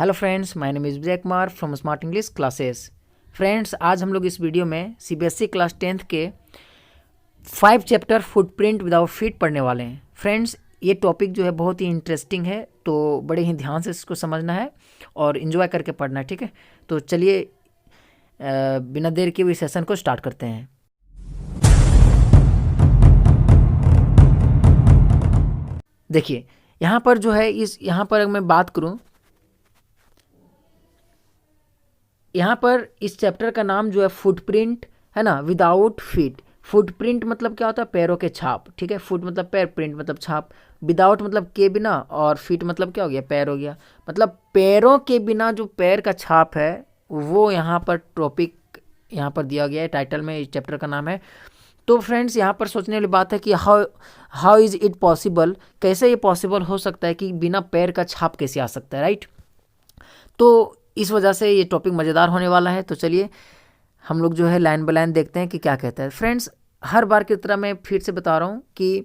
Hello friends, my name is Vijay Kumar from smart English classes. Friends, आज हम लोग इस वीडियो में सीबीएसई क्लास 10th के 5 चैप्टर फुटप्रिंट विदाउट फीट पढ़ने वाले हैं। फ्रेंड्स, ये टॉपिक जो है बहुत ही इंटरेस्टिंग है, तो बड़े ही ध्यान से इसको समझना है और इन्जॉय करके पढ़ना है, ठीक है। तो चलिए बिना देर के हुए सेशन को स्टार्ट करते हैं। देखिए यहाँ पर जो है यहाँ पर अगर मैं बात करूँ, यहाँ पर इस चैप्टर का नाम जो है फुटप्रिंट है ना, विदाउट फीट। फुटप्रिंट मतलब क्या होता है? पैरों के छाप, ठीक है। फुट मतलब पैर, प्रिंट मतलब छाप, विदाउट मतलब के बिना, और फीट मतलब क्या हो गया? पैर हो गया। मतलब पैरों के बिना जो पैर का छाप है वो यहाँ पर टॉपिक यहाँ पर दिया गया है, टाइटल में इस चैप्टर का नाम है। तो फ्रेंड्स, यहाँ पर सोचने वाली बात है कि हाउ इज़ इट पॉसिबल, कैसे ये पॉसिबल हो सकता है कि बिना पैर का छाप कैसे आ सकता है, राइट। तो इस वजह से ये टॉपिक मज़ेदार होने वाला है। तो चलिए हम लोग जो है लाइन बाय लाइन देखते हैं कि क्या कहता है। फ्रेंड्स, हर बार की तरह मैं फिर से बता रहा हूँ कि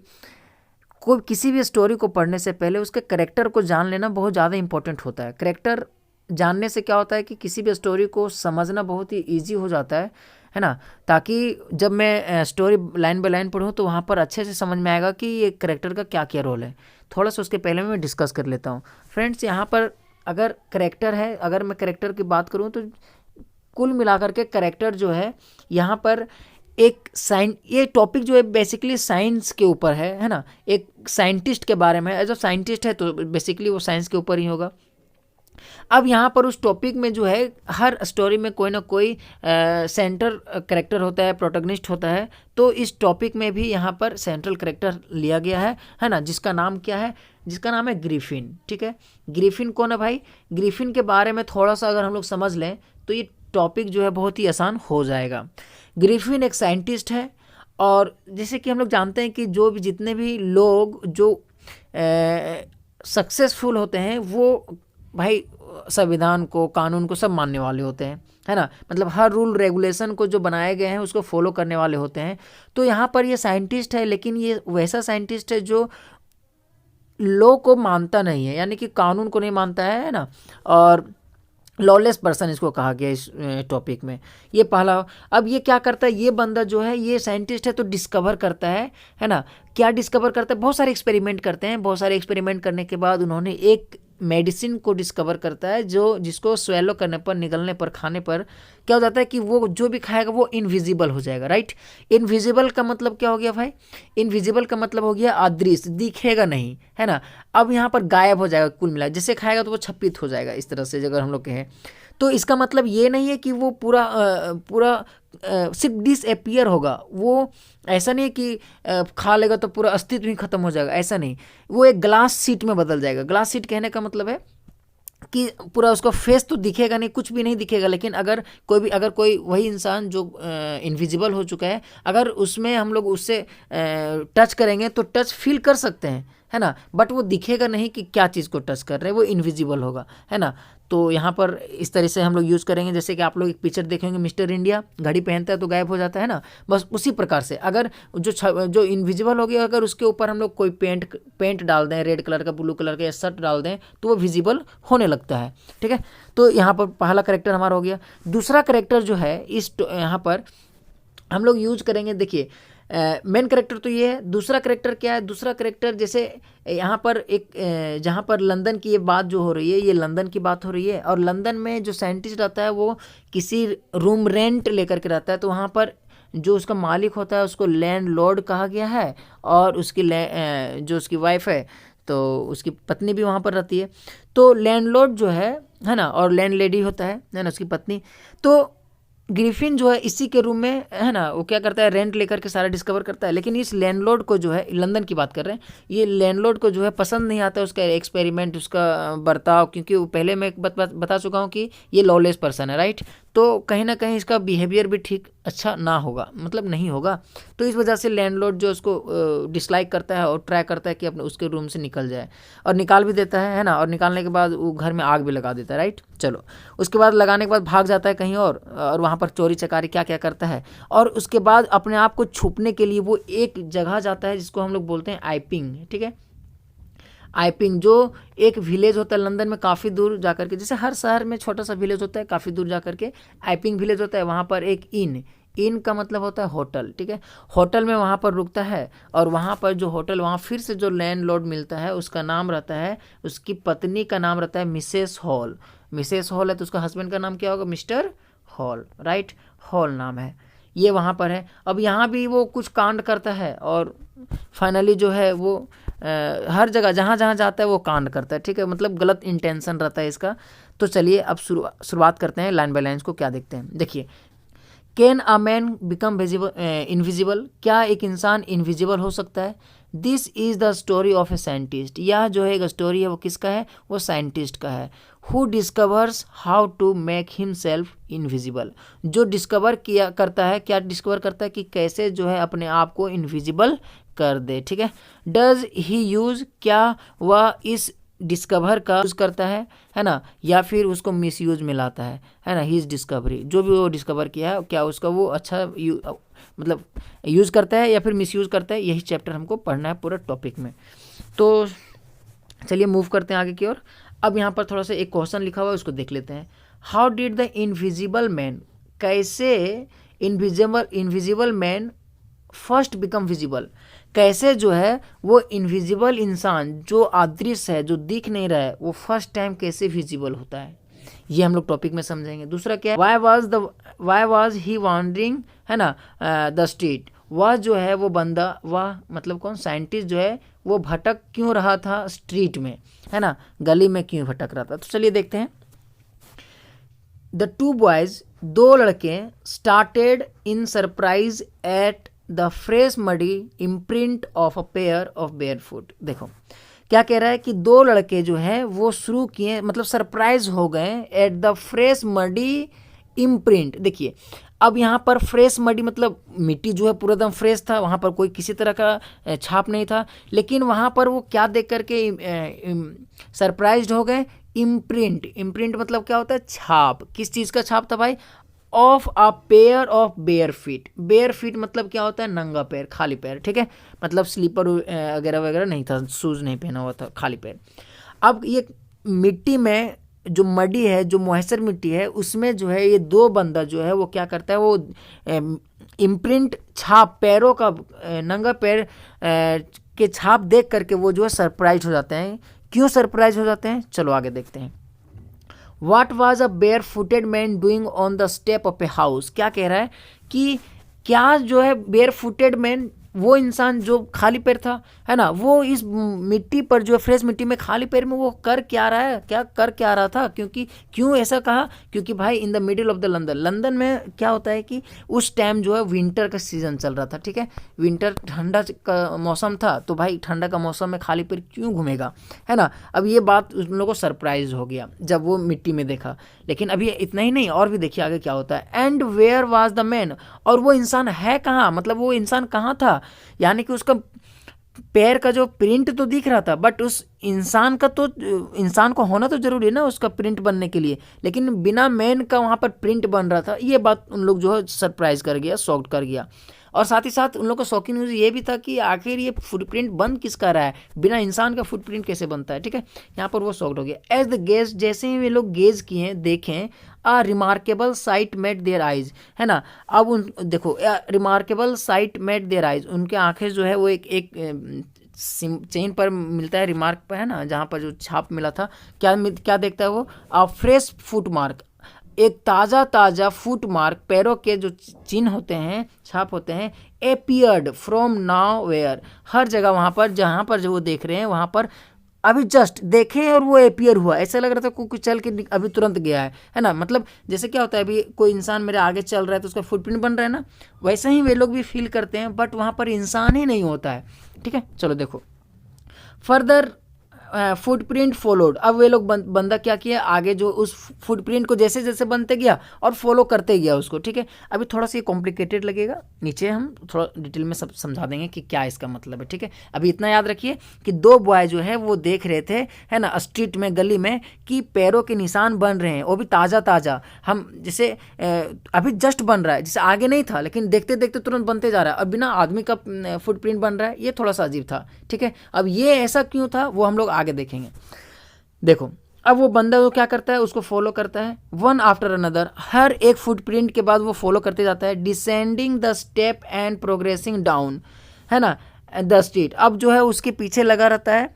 कोई किसी भी स्टोरी को पढ़ने से पहले उसके करेक्टर को जान लेना बहुत ज़्यादा इंपॉर्टेंट होता है। करेक्टर जानने से क्या होता है कि किसी भी स्टोरी को समझना बहुत ही ईजी हो जाता है ना। ताकि जब मैं स्टोरी लाइन बाय लाइन पढ़ूँ तो वहाँ पर अच्छे से समझ में आएगा कि ये करेक्टर का क्या क्या रोल है। थोड़ा सा उसके पहले मैं डिस्कस कर लेता हूँ। फ्रेंड्स, यहाँ पर अगर करेक्टर है, अगर मैं करेक्टर की बात करूँ तो कुल मिलाकर के करेक्टर जो है यहाँ पर एक ये टॉपिक जो है बेसिकली साइंस के ऊपर है ना। एक साइंटिस्ट के बारे में है। एज अ साइंटिस्ट है तो बेसिकली वो साइंस के ऊपर ही होगा। अब यहाँ पर उस टॉपिक में जो है हर स्टोरी में कोई ना कोई सेंट्रल करेक्टर होता है, प्रोटैगनिस्ट होता है। तो इस टॉपिक में भी यहाँ पर सेंट्रल करेक्टर लिया गया है ना, जिसका नाम क्या है? जिसका नाम है ग्रिफिन, ठीक है। ग्रिफिन कौन है भाई? ग्रिफिन के बारे में थोड़ा सा अगर हम लोग समझ लें तो ये टॉपिक जो है बहुत ही आसान हो जाएगा। ग्रिफिन एक साइंटिस्ट है, और जैसे कि हम लोग जानते हैं कि जो भी जितने भी लोग जो सक्सेसफुल होते हैं वो भाई संविधान को, कानून को सब मानने वाले होते हैं, है ना। मतलब हर रूल रेगुलेशन को जो बनाए गए हैं उसको फॉलो करने वाले होते हैं। तो यहाँ पर ये साइंटिस्ट है, लेकिन ये वैसा साइंटिस्ट है जो लॉ को मानता नहीं है, यानी कि कानून को नहीं मानता है ना। और लॉलेस पर्सन इसको कहा गया इस टॉपिक में। ये पहला। अब ये क्या करता है? ये बंदा जो है, ये साइंटिस्ट है तो डिस्कवर करता है ना। क्या डिस्कवर करता है? बहुत सारे एक्सपेरिमेंट करते हैं। बहुत सारे एक्सपेरिमेंट करने के बाद उन्होंने एक मेडिसिन को डिस्कवर करता है जिसको स्वेलो करने पर, निगलने पर, खाने पर क्या हो जाता है कि वो जो भी खाएगा वो इनविजिबल हो जाएगा, राइट। इनविजिबल का मतलब क्या हो गया भाई? इनविजिबल का मतलब हो गया अदृश्य, दिखेगा नहीं, है ना। अब यहाँ पर गायब हो जाएगा कुल मिला, जैसे खाएगा तो वो छप्पित हो जाएगा, इस तरह से अगर हम लोग कहें तो इसका मतलब ये नहीं है कि वो पूरा सिर्फ डिसअपियर होगा। वो ऐसा नहीं है कि खा लेगा तो पूरा अस्तित्व ही खत्म हो जाएगा, ऐसा नहीं। वो एक ग्लास शीट में बदल जाएगा। ग्लास शीट कहने का मतलब है कि पूरा उसका फेस तो दिखेगा नहीं, कुछ भी नहीं दिखेगा, लेकिन अगर कोई वही इंसान जो इनविजिबल हो चुका है, अगर उसमें हम लोग उससे टच करेंगे तो टच फील कर सकते हैं, है ना। बट वो दिखेगा नहीं कि क्या चीज़ को टच कर रहे हैं, वो इनविजिबल होगा, है ना। तो यहाँ पर इस तरह से हम लोग यूज़ करेंगे। जैसे कि आप लोग एक पिक्चर देखेंगे, मिस्टर इंडिया घड़ी पहनता है तो गायब हो जाता है ना, बस उसी प्रकार से अगर जो इनविजिबल हो गया, अगर उसके ऊपर हम लोग कोई पेंट डाल दें, रेड कलर का, ब्लू कलर का, या शर्ट डाल दें तो वो विजिबल होने लगता है, ठीक है। तो यहाँ पर पहला करेक्टर हमारा हो गया। दूसरा करेक्टर जो है यहाँ पर हम लोग यूज करेंगे। देखिए मेन करेक्टर तो ये है। दूसरा करेक्टर क्या है? दूसरा करेक्टर जैसे यहाँ पर जहाँ पर लंदन की ये बात जो हो रही है, ये लंदन की बात हो रही है, और लंदन में जो साइंटिस्ट रहता है वो किसी रूम रेंट लेकर के रहता है। तो वहाँ पर जो उसका मालिक होता है उसको लैंडलॉर्ड कहा गया है, और उसकी जो उसकी वाइफ है तो उसकी पत्नी भी वहाँ पर रहती है। तो लैंडलॉर्ड जो है ना, और लैंडलेडी होता है ना उसकी पत्नी। तो ग्रिफिन जो है इसी के रूम में, है ना, वो क्या करता है? रेंट लेकर के सारा डिस्कवर करता है। लेकिन इस लैंडलॉर्ड को जो है, लंदन की बात कर रहे हैं, ये लैंडलॉर्ड को जो है पसंद नहीं आता उसका एक्सपेरिमेंट, उसका बर्ताव, क्योंकि वो पहले मैं एक बता चुका हूँ कि ये लॉलेस पर्सन है, राइट। तो कहीं ना कहीं इसका बिहेवियर भी ठीक अच्छा ना होगा, मतलब नहीं होगा। तो इस वजह से लैंडलॉर्ड जो उसको डिसलाइक करता है और ट्राई करता है कि अपने उसके रूम से निकल जाए, और निकाल भी देता है ना। और निकालने के बाद वो घर में आग भी लगा देता है, राइट। चलो, उसके बाद लगाने के बाद भाग जाता है कहीं और वहाँ पर चोरी चकारी क्या क्या करता है। और उसके बाद अपने आप को छुपने के लिए वो एक जगह जाता है जिसको हम लोग बोलते हैं आइपिंग, ठीक है। आइपिंग जो एक विलेज होता है लंदन में काफ़ी दूर जा कर के, जैसे हर शहर में छोटा सा विलेज होता है काफ़ी दूर जा कर के, आइपिंग विलेज होता है, वहाँ पर एक इन का मतलब होता है होटल, ठीक है। होटल में वहाँ पर रुकता है और वहाँ पर जो होटल, वहाँ फिर से जो लैंडलॉर्ड मिलता है उसका नाम रहता है, उसकी पत्नी का नाम रहता है मिसेस हॉल। मिसेस हॉल है तो उसका हस्बैंड का नाम क्या होगा, मिस्टर हॉल, राइट, हॉल नाम है, ये वहाँ पर है। अब यहाँ भी वो कुछ कांड करता है और फाइनली जो है वो हर जगह जहाँ जहाँ जाता है वो कांड करता है, ठीक है, मतलब गलत इंटेंशन रहता है इसका। तो चलिए अब शुरुआत करते हैं, लाइन बाय लाइन को क्या देखते हैं। देखिए, can a man become invisible, क्या एक इंसान इनविजिबल हो सकता है। This is the story of a scientist, यह जो है एक स्टोरी है वो किसका है, वो साइंटिस्ट का है। Who discovers how to make himself invisible, जो डिस्कवर किया करता है, क्या डिस्कवर करता है कि कैसे जो है अपने आप को इनविजिबल कर दे, ठीक है। डज ही यूज, क्या वह इस डिस्कवर का यूज़ करता है ना, या फिर उसको मिसयूज में लाता है ना, हीज डिस्कवरी, जो भी वो डिस्कवर किया है क्या उसका वो अच्छा मतलब यूज़ करता है या फिर मिसयूज करता है, यही चैप्टर हमको पढ़ना है पूरा टॉपिक में। तो चलिए मूव करते हैं आगे की ओर। अब यहाँ पर थोड़ा सा एक क्वेश्चन लिखा हुआ है उसको देख लेते हैं। How did the invisible man, कैसे invisible man first become visible, कैसे जो है वो इनविजिबल इंसान जो अदृश्य है, जो दिख नहीं रहा है, वो फर्स्ट टाइम कैसे विजिबल होता है, ये हम लोग टॉपिक में समझेंगे। दूसरा क्या है, वाई वाज ही वॉन्डरिंग, है ना, द स्ट्रीट, वह जो है वो बंदा, वह मतलब कौन, साइंटिस्ट जो है वो भटक क्यों रहा था स्ट्रीट में, है ना, गली में क्यों भटक रहा था। तो चलिए देखते हैं। द टू बॉयज, दो लड़के, started in surprise at the fresh muddy imprint of a pair of bear foot. देखो क्या कह रहा है कि दो लड़के जो हैं वो शुरू किए, मतलब सरप्राइज हो गए at the fresh muddy imprint. देखिए अब यहाँ पर फ्रेश मडी मतलब मिट्टी जो है पूरा एकदम फ्रेश था, वहाँ पर कोई किसी तरह का छाप नहीं था, लेकिन वहाँ पर वो क्या देख करके सरप्राइज्ड हो गए, इम्प्रिंट मतलब क्या होता है, छाप, किस चीज़ का छाप था भाई, of a pair of bare feet मतलब क्या होता है, नंगा पैर, खाली पैर, ठीक है, मतलब स्लीपर वगैरह वगैरह नहीं था, शूज़ नहीं पहना हुआ था, खाली पैर। अब ये मिट्टी में जो मडी है, जो मॉइस्चर मिट्टी है, उसमें जो है ये दो बंदा जो है वो क्या करता है, वो इम्प्रिंट, छाप, पैरों का, नंगा पैर के छाप देख करके वो जो है सरप्राइज हो जाते हैं। क्यों सरप्राइज हो जाते हैं, चलो आगे देखते हैं। What was a barefooted man doing on the step of a house, क्या कह रहा है कि क्या जो है barefooted man, वो इंसान जो खाली पैर था, है ना, वो इस मिट्टी पर जो फ्रेश मिट्टी में खाली पैर में वो कर क्या रहा है, क्या कर क्या रहा था, क्योंकि क्यों ऐसा कहा, क्योंकि भाई in the middle of the London में क्या होता है कि उस टाइम जो है विंटर का सीजन चल रहा था, ठीक है, विंटर ठंडा का मौसम था, तो भाई ठंडा का मौसम में खाली पैर क्यों घूमेगा, है ना। अब ये बात उन लोगों को सरप्राइज हो गया जब वो मिट्टी में देखा। लेकिन अभी इतना ही नहीं, और भी देखिए आगे क्या होता है। And where was the man, और वो इंसान है कहाँ, मतलब वो इंसान कहाँ था, यानी कि उसका पैर का जो प्रिंट तो दिख रहा था, बट उस इंसान का तो, इंसान को होना तो जरूरी है ना उसका प्रिंट बनने के लिए, लेकिन बिना मैन का वहाँ पर प्रिंट बन रहा था। ये बात उन लोग जो है सरप्राइज कर गया, शॉक्ड कर गया। और साथ ही साथ उन लोग का शॉकिंग न्यूज़ ये भी था कि आखिर ये फुटप्रिंट बन किसका रहा है, बिना इंसान का फुटप्रिंट कैसे बनता है, ठीक है, यहाँ पर वो शॉक्ड हो गया। एज द गेज, जैसे ही वे लोग गेज किए, देखें, a remarkable sight met their eyes, है ना। अब उन देखो, remarkable sight met their eyes, उनके आंखें जो है वो एक चेन पर मिलता है, रिमार्क पर, है ना, जहाँ पर जो छाप मिला था, क्या देखता है वो, अ फ्रेश फुट मार्क, एक ताज़ा फुट मार्क, पैरों के जो चिन्ह होते हैं, छाप होते हैं, एपियर्ड फ्रॉम नाउ वेयर, हर जगह वहाँ पर जहाँ पर जो वो देख रहे हैं वहाँ पर अभी जस्ट देखे और वो एपियर हुआ, ऐसा लग रहा था कुछ चल के अभी तुरंत गया है ना। मतलब जैसे क्या होता है, अभी कोई इंसान मेरे आगे चल रहा है तो उसका फुटप्रिंट बन रहा है ना, वैसे ही वे लोग भी फील करते हैं, बट वहाँ पर इंसान ही नहीं होता है, ठीक है। चलो देखो, फर्दर फुटप्रिंट फॉलोड, अब वे लोग बंदा क्या किया, आगे जो उस फुटप्रिंट को जैसे जैसे बनते गया और फॉलो करते गया उसको, ठीक है। अभी थोड़ा सा ये कॉम्प्लिकेटेड लगेगा, नीचे हम थोड़ा डिटेल में सब समझा देंगे कि क्या इसका मतलब है, ठीक है। अभी इतना याद रखिए कि दो बॉय जो है वो देख रहे थे, है ना, स्ट्रीट में, गली में, कि पैरों के निशान बन रहे हैं, वो भी ताज़ा, हम जैसे अभी जस्ट बन रहा है, जैसे आगे नहीं था लेकिन देखते देखते तुरंत बनते जा रहा है, अब बिना आदमी का फुटप्रिंट बन रहा है, ये थोड़ा सा अजीब था, ठीक है। अब ये ऐसा क्यों था वो हम लोग आगे देखेंगे। देखो अब वो बंदा वो क्या करता है, उसको फॉलो करता है वन आफ्टर अनदर, हर एक फुटप्रिंट के बाद वो फॉलो करते जाता है, descending the step and progressing down, है ना, द स्ट्रीट। अब जो है उसके पीछे लगा रहता है।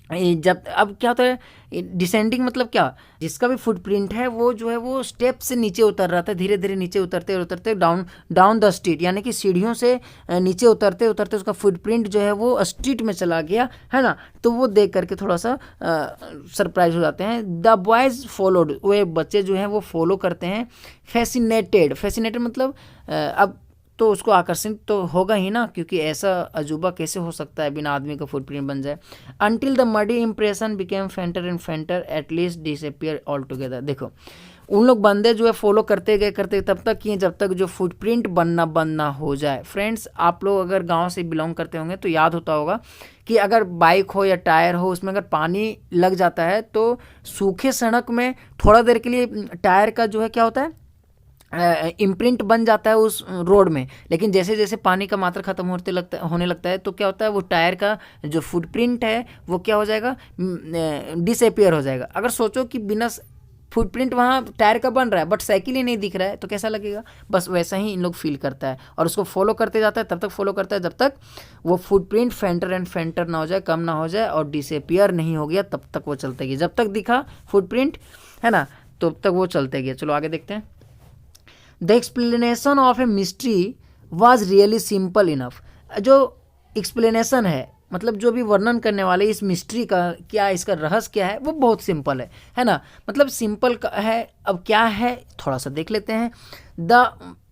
जब अब क्या होता है डिसेंडिंग मतलब क्या, जिसका भी फुटप्रिंट है वो जो है वो स्टेप से नीचे उतर रहा था, धीरे धीरे नीचे उतरते उतरते डाउन द स्ट्रीट, यानी कि सीढ़ियों से नीचे उतरते उतरते उसका फुटप्रिंट जो है वो स्ट्रीट में चला गया, है ना। तो वो देख करके थोड़ा सा सरप्राइज हो जाते हैं। द बॉयज़ फॉलोड, वे बच्चे जो हैं वो फॉलो करते हैं। फैसिनेटेड मतलब अब तो उसको आकर्षित तो होगा ही ना, क्योंकि ऐसा अजूबा कैसे हो सकता है बिना आदमी का फुटप्रिंट बन जाए। Until the muddy impression became फेंटर and फेंटर at least disappear all together. देखो उन लोग बंदे जो है फॉलो करते गए करते तब तक किए जब तक जो फुटप्रिंट बनना बंद ना हो जाए। फ्रेंड्स आप लोग अगर गांव से बिलोंग करते होंगे तो याद होता होगा कि अगर बाइक हो या टायर हो उसमें अगर पानी लग जाता है तो सूखे सड़क में थोड़ा देर के लिए टायर का जो है क्या होता है इम्प्रिंट बन जाता है उस रोड में, लेकिन जैसे जैसे पानी का मात्रा खत्म होने लगता है तो क्या होता है वो टायर का जो फुटप्रिंट है वो क्या हो जाएगा, डिसअपियर हो जाएगा। अगर सोचो कि बिना फुटप्रिंट वहाँ टायर का बन रहा है बट साइकिल ही नहीं दिख रहा है तो कैसा लगेगा, बस वैसा ही इन लोग फील करता है और उसको फॉलो करते जाता है, तब तक फॉलो करता है जब तक वो फुटप्रिंट फेंटर एंड फेंटर ना हो जाए, कम ना हो जाए और डिसअपियर नहीं हो गया, तब तक वो चलते गए। जब तक दिखा फुटप्रिंट, है ना, तब तक वो चलते गए। चलो आगे देखते हैं। The explanation of a mystery was really simple enough. जो एक्सप्लेनेशन है मतलब जो भी वर्णन करने वाले इस मिस्ट्री का क्या, इसका रहस्य क्या है, वो बहुत सिंपल है ना, मतलब सिंपल है। अब क्या है थोड़ा सा देख लेते हैं। द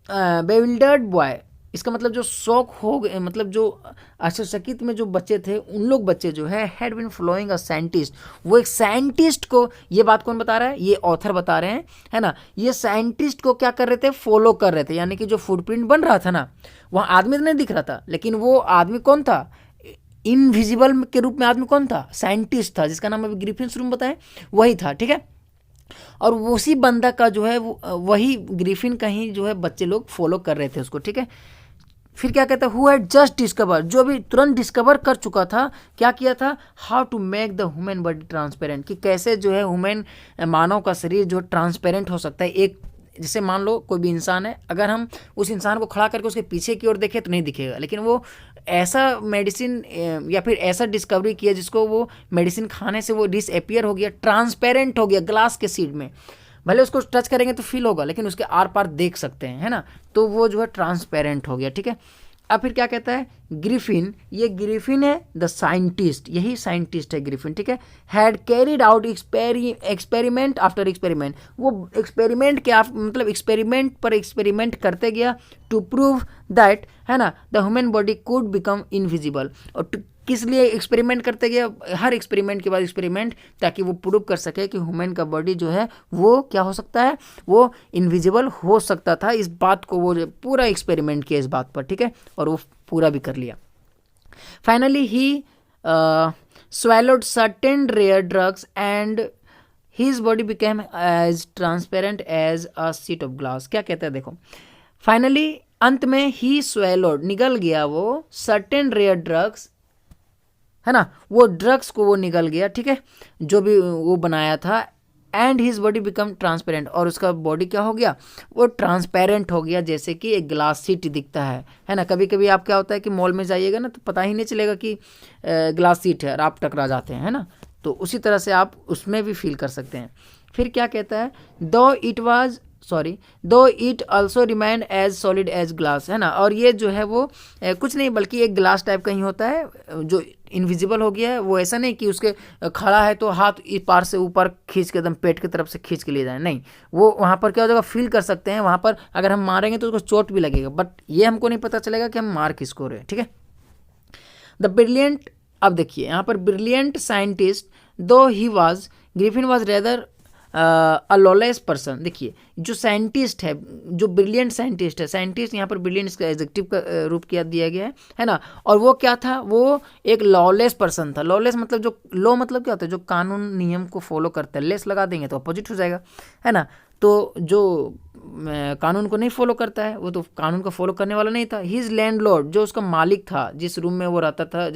बेविल्डर्ड बॉय, इसका मतलब जो शौक हो गए, मतलब जो आश्चर्यचकित में जो बच्चे थे उन लोग बच्चे जो है had been following a scientist, वो एक साइंटिस्ट को, ये बात कौन बता रहा है, ये ऑथर बता रहे हैं, है ना। ये साइंटिस्ट को क्या कर रहे थे, फॉलो कर रहे थे, यानी कि जो फुटप्रिंट बन रहा था ना वहाँ आदमी तो नहीं दिख रहा था, लेकिन वो आदमी कौन था, इनविजिबल के रूप में आदमी कौन था, साइंटिस्ट था, जिसका नाम अभी ग्रिफिन शुरू में बताएं वही था, ठीक है। और उसी बंदा का जो है वही ग्रिफिन का ही जो है बच्चे लोग फॉलो कर रहे थे उसको, ठीक है। फिर क्या कहता है, हु हैड जस्ट डिस्कवर, जो भी तुरंत डिस्कवर कर चुका था, क्या किया था, how to make the human body transparent, कि कैसे जो है ह्यूमन मानव का शरीर जो ट्रांसपेरेंट हो सकता है। एक जैसे मान लो कोई भी इंसान है, अगर हम उस इंसान को खड़ा करके उसके पीछे की ओर देखें तो नहीं दिखेगा, लेकिन वो ऐसा मेडिसिन या फिर ऐसा डिस्कवरी किया जिसको वो मेडिसिन खाने से वो डिसअपियर हो गया, ट्रांसपेरेंट हो गया ग्लास के शीट में, भले उसको टच करेंगे तो फील होगा लेकिन उसके आर पार देख सकते हैं, है ना, तो वो जो है ट्रांसपेरेंट हो गया, ठीक है। अब फिर क्या कहता है, ग्रिफिन, ये ग्रिफिन है द साइंटिस्ट, यही साइंटिस्ट है ग्रिफिन, ठीक है। Had carried out experiment after experiment, वो एक्सपेरिमेंट के मतलब एक्सपेरिमेंट पर एक्सपेरिमेंट करते गया टू प्रूव दैट, है ना, the human body could become invisible. और किस लिए एक्सपेरिमेंट करते गया, हर एक्सपेरिमेंट के बाद एक्सपेरिमेंट, ताकि वो प्रूव कर सके कि ह्यूमन का बॉडी जो है वो क्या हो सकता है, वो इनविजिबल हो सकता था। इस बात को वो पूरा एक्सपेरिमेंट किया इस बात पर, ठीक है, और वो पूरा भी कर लिया। Finally he swallowed certain rare drugs and his body became as transparent as a sheet of glass। क्या कहते हैं देखो, फाइनली अंत में ही swallowed, निगल गया वो, certain rare drugs, है ना, वो ड्रग्स को वो निगल गया, ठीक है, जो भी वो बनाया था, and his body become transparent, और उसका बॉडी क्या हो गया, वो ट्रांसपेरेंट हो गया, जैसे कि एक ग्लास सीट दिखता है ना। कभी कभी आप क्या होता है कि मॉल में जाइएगा ना तो पता ही नहीं चलेगा कि ग्लास सीट है और आप टकरा जाते हैं, है ना, तो उसी तरह से आप उसमें भी फील कर सकते हैं। फिर क्या कहता है, though it also remained as solid as glass, है ना, और ये जो है वो कुछ नहीं बल्कि एक ग्लास टाइप का ही होता है जो इनविजिबल हो गया है। वो ऐसा नहीं कि उसके खड़ा है तो हाथ इस पार से ऊपर खींच के एकदम पेट की तरफ से खींच के ले जाए, नहीं, वो वहाँ पर क्या हो जाएगा, फील कर सकते हैं, वहाँ पर अगर हम मारेंगे तो उसको चोट भी लगेगा, बट ये हमको नहीं पता चलेगा कि हम मार किसको रहे, ठीक है। द ब्रिलियंट, अब देखिए यहाँ पर ब्रिलियंट साइंटिस्ट दो he was, Griffin was rather a lawless person. देखिए जो साइंटिस्ट है, जो ब्रिलियंट साइंटिस्ट है, साइंटिस्ट यहाँ पर ब्रिलियंट इसका एडजेक्टिव का रूप किया दिया गया है ना, और वो क्या था, वो एक लॉलेस पर्सन था। लॉलेस मतलब जो लॉ मतलब क्या होता है, जो कानून नियम को फॉलो करता है, लेस लगा देंगे तो अपोजिट हो जाएगा, है ना, तो जो कानून को नहीं फॉलो करता है वो तो कानून को फॉलो करने वाला नहीं था। हिज लैंडलॉर्ड, जो उसका मालिक था, जिस रूम में वो रहता था,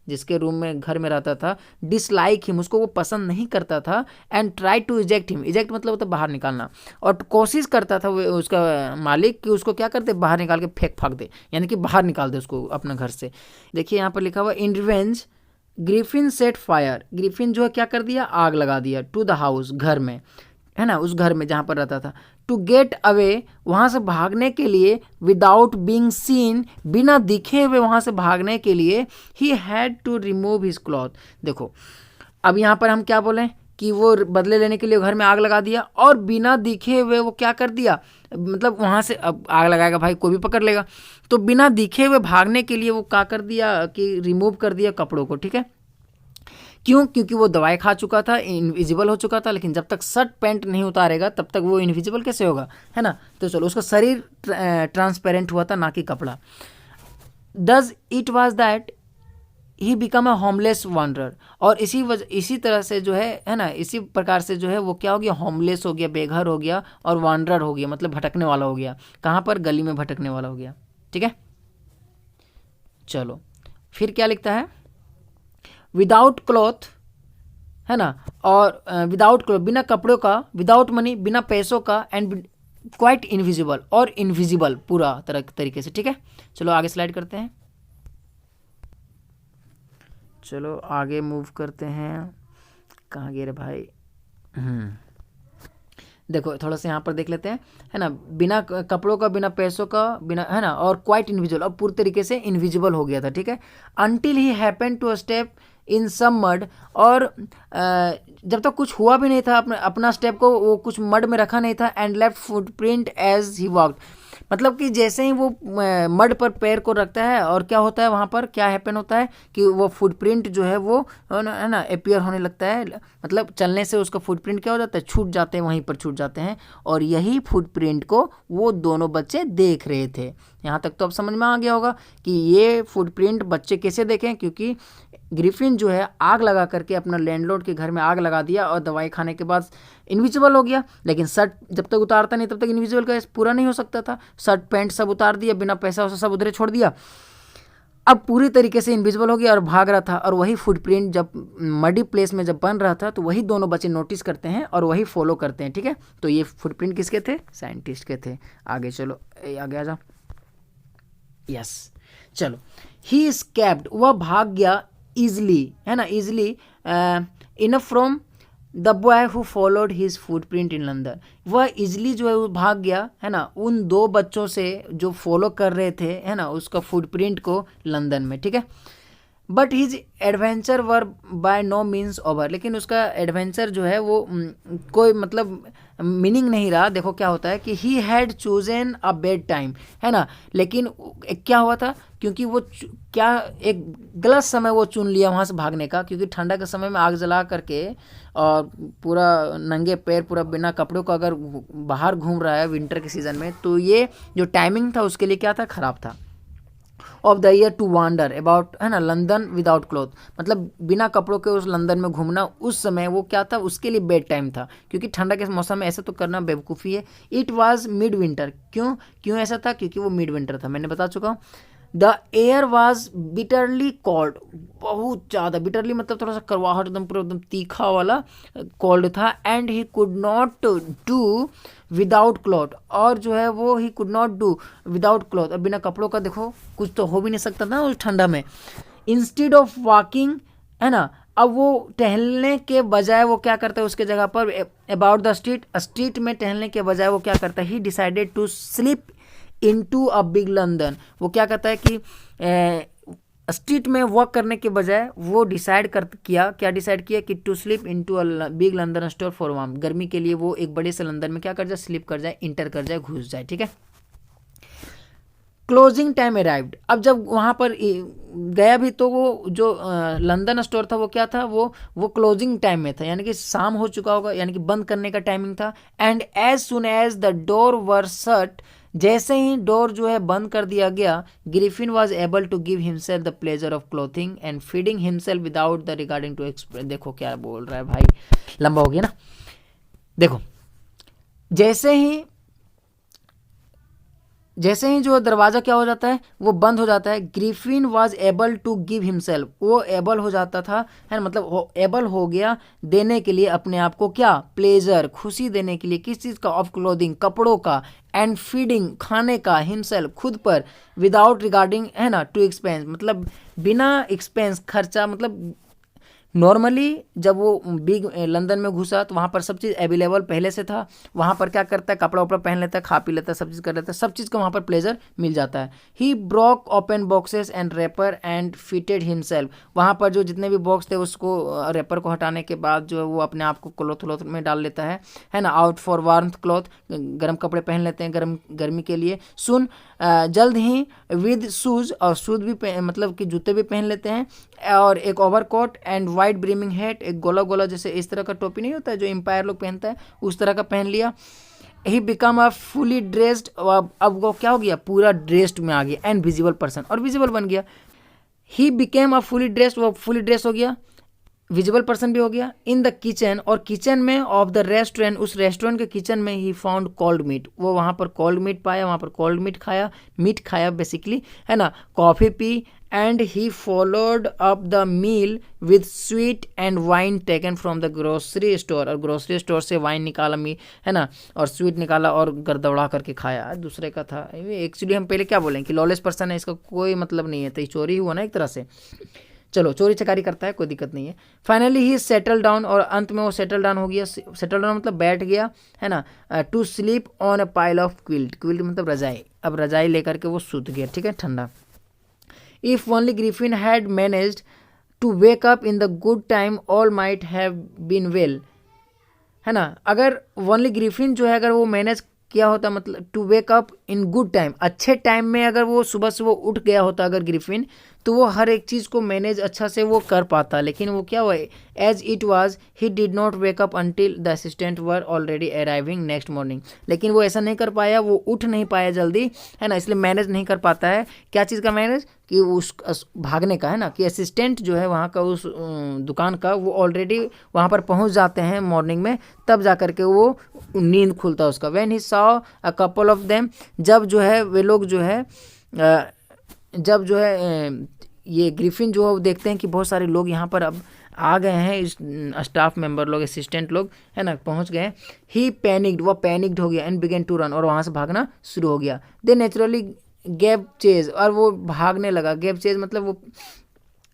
जिसके रूम में घर में रहता था, डिसलाइक हिम, उसको वो पसंद नहीं करता था, and try to eject him, eject मतलब होता बाहर निकालना, और कोशिश करता था वो उसका मालिक कि उसको क्या करते, बाहर निकाल के फेंक फाक दे, यानी कि बाहर निकाल दे उसको अपना घर से। देखिए यहाँ पर लिखा हुआ in revenge Griffin set fire, Griffin जो है क्या कर दिया, आग लगा दिया, टू द हाउस, घर में, है ना, उस घर में जहाँ पर रहता था, टू गेट अवे, वहाँ से भागने के लिए, विदाउट बीइंग सीन, बिना दिखे हुए वहाँ से भागने के लिए, he had to remove his cloth. देखो अब यहाँ पर हम क्या बोलें कि वो बदले लेने के लिए घर में आग लगा दिया, और बिना दिखे हुए वो क्या कर दिया, मतलब वहाँ से, अब आग लगाएगा भाई कोई भी पकड़ लेगा, तो बिना दिखे हुए भागने के लिए वो क्या कर दिया कि रिमूव कर दिया कपड़ों को, ठीक है। क्यों, क्योंकि वो दवाई खा चुका था, इनविजिबल हो चुका था, लेकिन जब तक शर्ट पैंट नहीं उतारेगा तब तक वो इनविजिबल कैसे होगा, है ना। तो चलो उसका शरीर ट्रांसपेरेंट हुआ था, ना कि कपड़ा। Does it was that he become a homeless wanderer, और इसी तरह से जो है ना, इसी प्रकार से जो है वो क्या हो गया, होमलेस हो गया, बेघर हो गया, और वॉन्डरर हो गया, मतलब भटकने वाला हो गया। कहाँ पर, गली में भटकने वाला हो गया, ठीक है। चलो फिर क्या लिखता है, विदाउट क्लॉथ, है ना, और विदाउट क्लॉथ, बिना कपड़ों का, विदाउट मनी, बिना पैसों का, एंड क्वाइट इनविजिबल, और इनविजिबल पूरा तरीके से, ठीक है। चलो आगे स्लाइड करते हैं, चलो आगे मूव करते हैं। कहाँ गए रे भाई, देखो थोड़ा सा यहाँ पर देख लेते हैं, है ना, बिना कपड़ों का, बिना पैसों का, बिना, है ना, और क्वाइट इनविजिबल, और पूरी तरीके से इनविजिबल हो गया था, ठीक है। Until he happen to step in some mud, और जब तक कुछ हुआ भी नहीं था, अपना स्टेप को वो कुछ मड में रखा नहीं था, and left footprint as he walked, मतलब कि जैसे ही वो मड पर पैर को रखता है, और क्या होता है वहाँ पर, क्या हैपन होता है कि वो फुटप्रिंट जो है वो, है ना, अपीयर होने लगता है, मतलब चलने से उसका फुटप्रिंट क्या हो जाता है, छूट जाते हैं, वहीं पर छूट जाते हैं, और यही फुटप्रिंट को वो दोनों बच्चे देख रहे थे। यहाँ तक तो अब समझ में आ गया होगा कि ये फुटप्रिंट बच्चे कैसे देखें, क्योंकि ग्रिफिन जो है आग लगा करके अपना लैंडलॉर्ड के घर में आग लगा दिया, और दवाई खाने के बाद इनविजिबल हो गया, लेकिन शर्ट जब तक उतारता नहीं तब तक इनविजिबल का पूरा नहीं हो सकता था। शर्ट पैंट सब उतार दिया, बिना पैसा वैसा सब उधरे छोड़ दिया, अब पूरी तरीके से इनविजिबल हो गया और भाग रहा था। और वही फुटप्रिंट जब मडी प्लेस में जब बन रहा था, तो वही दोनों बच्चे नोटिस करते हैं और वही फॉलो करते हैं, ठीक है। तो ये फुटप्रिंट किसके थे, साइंटिस्ट के थे। आगे चलो, आगे आ जाओ, यस चलो। ही स्केप्ड, वह भाग गया ईजिली, है ना, easily enough from the boy who followed his footprint in London, वह इजिली जो है वो भाग गया, है ना, उन दो बच्चों से जो फॉलो कर रहे थे, है ना, उसका फुटप्रिंट को लंदन में, ठीक है। But his adventure were by no means over, लेकिन उसका एडवेंचर जो है वो कोई मतलब मीनिंग नहीं रहा। देखो क्या होता है कि he had chosen a bed time, है ना, लेकिन क्या हुआ था, क्योंकि वो क्या एक गलत समय वो चुन लिया वहाँ से भागने का, क्योंकि ठंडा के समय में आग जला करके और पूरा नंगे पैर, पूरा बिना कपड़ों का अगर बाहर घूम रहा है विंटर के सीज़न में, तो ये जो टाइमिंग था उसके लिए क्या था, ख़राब था। Of the year to wander about, है ना, लंदन विदाउट क्लॉथ, मतलब बिना कपड़ों के उस लंदन में घूमना उस समय वो क्या था, उसके लिए बेड टाइम था, क्योंकि ठंडा के मौसम में ऐसा तो करना बेवकूफ़ी है। इट वाज मिड विंटर, क्यों ऐसा था, क्योंकि वो मिड विंटर था, मैंने बता चुका हूँ। The air was bitterly cold, बहुत ज़्यादा, बिटरली मतलब थोड़ा सा करवाहट, एकदम पूरा एकदम तीखा वाला कोल्ड था। And he could not do without cloth, और जो है वो he could not do without cloth, और बिना कपड़ों का देखो कुछ तो हो भी नहीं सकता था उस ठंडा में। इंस्टेड ऑफ वॉकिंग, है ना, अब वो टहलने के बजाय वो क्या करता है, उसके जगह पर अबाउट द स्ट्रीट में टहलने के बजाय वो क्या करता है, he decided to sleep into a big London, वो क्या कहता है कि स्ट्रीट में वॉक करने के बजाय वो डिसाइड किया कि to sleep into a big London store for warm, गर्मी के लिए वो एक बड़े से लंदन में क्या कर जाए, स्लीप कर जाए, इंटर कर जाए, घुस जाए, ठीक है। क्लोजिंग टाइम अराइव्ड, अब जब वहाँ पर गया भी तो वो जो लंदन स्टोर था वो क्या था, वो क्लोजिंग टाइम में था, यानी कि शाम हो चुका होगा, यानी कि बंद करने का टाइमिंग था। And as soon as the door were shut, जैसे ही डोर जो है बंद कर दिया गया, Griffin was able to give himself the pleasure of clothing and feeding himself without the regarding to express. देखो क्या बोल रहा है भाई, लंबा हो गया ना। देखो जैसे ही जो दरवाज़ा क्या हो जाता है, वो बंद हो जाता है, Griffin was able to give himself, वो एबल हो जाता था, है ना, मतलब वो एबल हो गया देने के लिए अपने आप को क्या, प्लेजर, खुशी देने के लिए, किस चीज़ का, ऑफ क्लोथिंग, कपड़ों का, एंड फीडिंग, खाने का, हिमसेल्फ, खुद पर, विदाउट रिगार्डिंग, है ना, टू एक्सपेंस, मतलब बिना एक्सपेंस, खर्चा, मतलब नॉर्मली जब वो बिग लंदन में घुसा तो वहाँ पर सब चीज़ अवेलेबल पहले से था, वहाँ पर क्या करता है, कपड़ा वपड़ा पहन लेता है, खा पी लेता है, सब चीज़ कर लेता है, सब चीज़ का वहाँ पर प्लेजर मिल जाता है। He broke open boxes and wrapper and fitted himself, वहाँ पर जो जितने भी बॉक्स थे उसको रैपर को हटाने के बाद जो है वो अपने आप को क्लॉथ व्लॉथ में डाल लेता है ना, आउट फॉर वार्मथ क्लॉथ, गर्म कपड़े पहन लेते हैं गर्मी के लिए। सुन जल्द ही विद शूज़, और शूज भी मतलब कि जूते भी पहन लेते हैं, और एक overcoat and white brimming hat, एक गोला गोला जैसे इस तरह का टोपी नहीं होता है जो एम्पायर लोग पहनता है, उस तरह का पहन लिया। He become a fully dressed, अब वो क्या हो गया, पूरा ड्रेस्ड में आ गया, एंड विजिबल पर्सन, और विजिबल बन गया। He became a fully dressed, वो फुली ड्रेस हो गया, विजिबल पर्सन भी हो गया। इन द किचन, और किचन में ऑफ द रेस्टोरेंट, उस रेस्टोरेंट के किचन में ही फाउंड कोल्ड मीट, वो वहाँ पर कोल्ड मीट पाया, वहाँ पर कोल्ड मीट खाया बेसिकली, है ना, कॉफ़ी पी, and he followed up the meal with sweet and wine taken from the grocery store, और ग्रोसरी स्टोर से वाइन निकाला, है ना, और स्वीट निकाला और गड़दौड़ा करके खाया। दूसरे का था एक्चुअली, हम पहले क्या बोलें कि लॉलेस पर्सन है, इसका कोई मतलब नहीं है, तो चोरी हुआ ना एक तरह से, चलो चोरी चकारी करता है, कोई दिक्कत नहीं है। फाइनली ही सेटल डाउन, और अंत में वो सेटल डाउन हो गया, सेटल डाउन मतलब बैठ गया, है ना, to sleep on a pile of quilt, quilt मतलब रजाई, अब रजाई लेकर के वो सूत गया, ठीक है, ठंडा। If only Griffin had managed to wake up in the good time all might have been well, है ना, अगर ओनली ग्रिफिन जो है अगर वो मैनेज किया होता, मतलब to wake up in good time, अच्छे टाइम में अगर वो सुबह सुबह उठ गया होता अगर ग्रिफिन, तो वो हर एक चीज़ को मैनेज अच्छा से वो कर पाता, लेकिन वो क्या हुआ, as it was he did not wake up until the assistant were already arriving next morning, लेकिन वो ऐसा नहीं कर पाया, वो उठ नहीं पाया जल्दी, है ना, इसलिए मैनेज नहीं कर पाता है, क्या चीज़ का मैनेज, कि उस भागने का, है ना, कि असिस्टेंट जो है वहाँ का उस दुकान का, वो ऑलरेडी वहाँ पर पहुँच जाते हैं मॉर्निंग में, तब जा कर के वो नींद खुलता है उसका। When he saw a couple of them, जब जो है वे लोग जो है जब जो है ये ग्रिफिन जो है वो देखते हैं कि बहुत सारे लोग यहाँ पर अब आ गए हैं, इस स्टाफ मेंबर लोग, असिस्टेंट लोग, है ना, पहुँच गए। ही पैनिक्ड, वह पैनिक्ड हो गया, एंड बिगेन टू रन, और वहाँ से भागना शुरू हो गया। दे नेचुरली गैप चेज, और वो भागने लगा, गैप चेज मतलब वो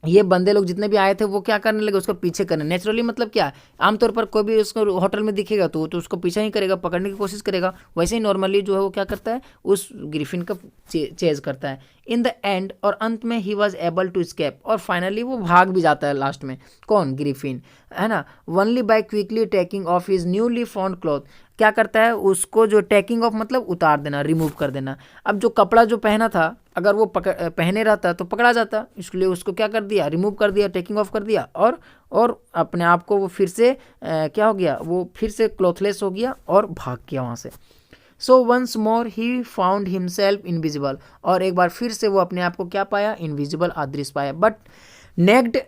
ये बंदे लोग जितने भी आए थे वो क्या करने लगे, उसको पीछे करने, नेचुरली मतलब क्या, आमतौर पर कोई भी उसको होटल में दिखेगा तो उसको पीछा ही करेगा, पकड़ने की कोशिश करेगा, वैसे ही नॉर्मली जो है वो क्या करता है, उस ग्रिफिन का चेज करता है। इन द एंड, और अंत में he was able to escape, और फाइनली वो भाग भी जाता है लास्ट में, कौन, ग्रिफिन, है ना, only by quickly taking of his newly found cloth, क्या करता है, उसको जो टेकिंग ऑफ मतलब उतार देना, रिमूव कर देना। अब जो कपड़ा जो पहना था अगर वो पहने रहता तो पकड़ा जाता, इसलिए उसको क्या कर दिया, रिमूव कर दिया, टेकिंग ऑफ कर दिया, और अपने आप को वो फिर से क्या हो गया, वो फिर से क्लॉथलेस हो गया और भाग गया वहाँ से। So once more he found himself invisible, और एक बार फिर से वो अपने आप को क्या पाया, इनविजिबल, अदृश्य पाया, but naked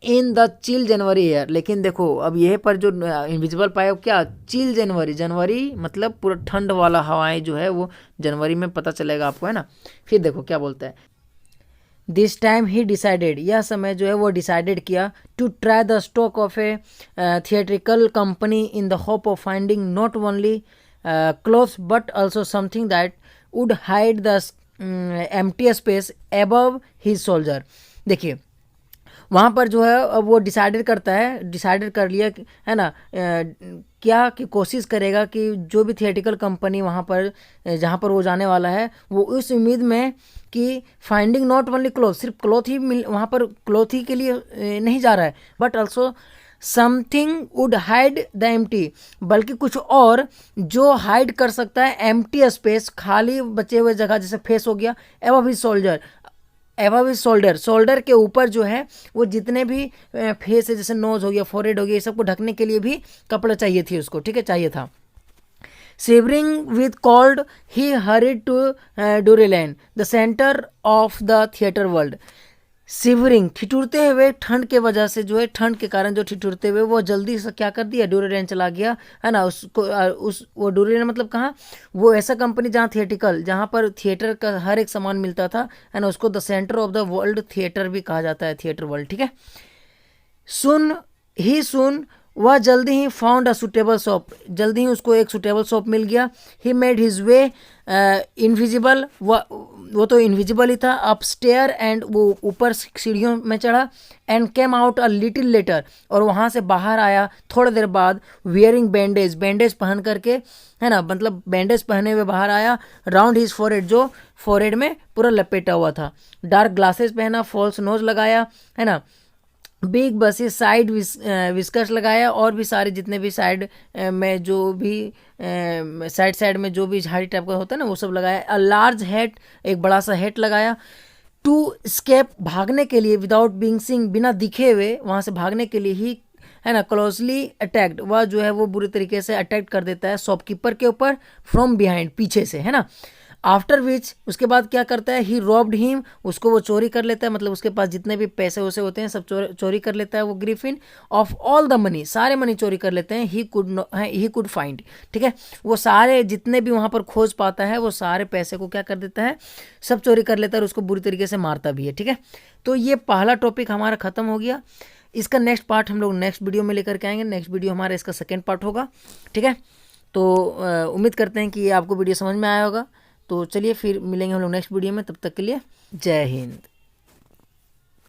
in the chill January year, लेकिन देखो अब यह पर जो इनविजिबल पाया क्या, चिल जनवरी, जनवरी मतलब पूरा ठंड वाला हवाएं जो है वो जनवरी में पता चलेगा आपको, है ना। फिर देखो क्या बोलता है, दिस टाइम ही डिसाइडेड, यह समय जो है वो डिसाइडेड किया, to try the stock of a theatrical company in the hope of finding not only clothes but also something that would hide the empty space above his shoulder. देखिए वहाँ पर जो है अब वो डिसाइडेड करता है, डिसाइडेड कर लिया, है ना, क्या कि कोशिश करेगा कि जो भी थिएट्रिकल कंपनी वहाँ पर जहाँ पर वो जाने वाला है, वो उस उम्मीद में कि फाइंडिंग नॉट ओनली क्लोथ, सिर्फ क्लोथ ही वहाँ पर क्लोथ ही के लिए नहीं जा रहा है, but also something would hide the empty, बल्कि कुछ और जो हाइड कर सकता है एम्प्टी स्पेस, खाली बचे हुए जगह, जैसे फेस हो गया, above his shoulder, above his shoulder, shoulder के ऊपर जो है वो जितने भी फेस है, जैसे नोज हो गया, फोरहेड हो गया, ये सबको ढकने के लिए भी कपड़ा चाहिए थी उसको, ठीक है, चाहिए था। Shivering with cold he hurried to Drury Lane, the centre of the theatre world, shivering, ठिठुरते हुए, ठंड के वजह से जो है, ठंड के कारण जो ठिठुरते हुए वो जल्दी से क्या कर दिया, ड्यूरेरेन चला गया, है ना। उसको वो ड्यूरेरेन मतलब कहाँ, वो ऐसा कंपनी जहाँ थिएटिकल, जहाँ पर थिएटर का हर एक सामान मिलता था, है ना। उसको the centre of the world theatre भी कहा जाता है, थिएटर वर्ल्ड, ठीक है। सुन वह जल्दी he found a suitable shop, जल्दी ही उसको एक सुटेबल शॉप मिल गया। He made his way invisible, वो तो इनविजिबल ही था, अपस्टेयर, एंड वो ऊपर सीढ़ियों में चढ़ा, and came out a little letter, और वहाँ से बाहर आया थोड़ी देर बाद, वियरिंग बैंडेज, बैंडेज पहन करके, है ना, मतलब बैंडेज पहने हुए बाहर आया, राउंड हिज फोरहेड, जो फोरहेड में पूरा लपेटा हुआ था, डार्क ग्लासेस पहना, फॉल्स नोज लगाया, है ना, बिग बसेस, साइड विस्कर्स लगाया, और भी सारे जितने भी साइड में जो भी साइड में जो भी झाड़ी टाइप का होता है ना, वो सब लगाया। अ लार्ज हेट, एक बड़ा सा हेट लगाया। टू स्केप, भागने के लिए, विदाउट बीइंग सीन, बिना दिखे हुए वहाँ से भागने के लिए ही, है ना, क्लोजली अटैक्ड, वह जो है वो बुरी तरीके से अटैक कर देता है शॉपकीपर के ऊपर, फ्रॉम बिहाइंड, पीछे से, है ना। आफ्टर विच, उसके बाद क्या करता है, ही रॉब्ड हिम, उसको वो चोरी कर लेता है, मतलब उसके पास जितने भी पैसे वैसे होते हैं सब चोरी कर लेता है वो Griffin, of all the money, सारे मनी चोरी कर लेते हैं, ही कुड फाइंड, ठीक है। वो सारे जितने भी वहाँ पर खोज पाता है वो सारे पैसे को क्या कर देता है, सब चोरी कर लेता है, और उसको बुरी तरीके से मारता भी है, ठीक है। तो ये पहला टॉपिक हमारा खत्म हो गया। इसका नेक्स्ट पार्ट हम लोग नेक्स्ट वीडियो में लेकर के आएंगे, नेक्स्ट वीडियो हमारा इसका सेकेंड पार्ट होगा, ठीक है। तो उम्मीद करते हैं कि ये आपको वीडियो समझ में आया होगा। तो चलिए फिर मिलेंगे हम लोग नेक्स्ट वीडियो में, तब तक के लिए जय हिंद।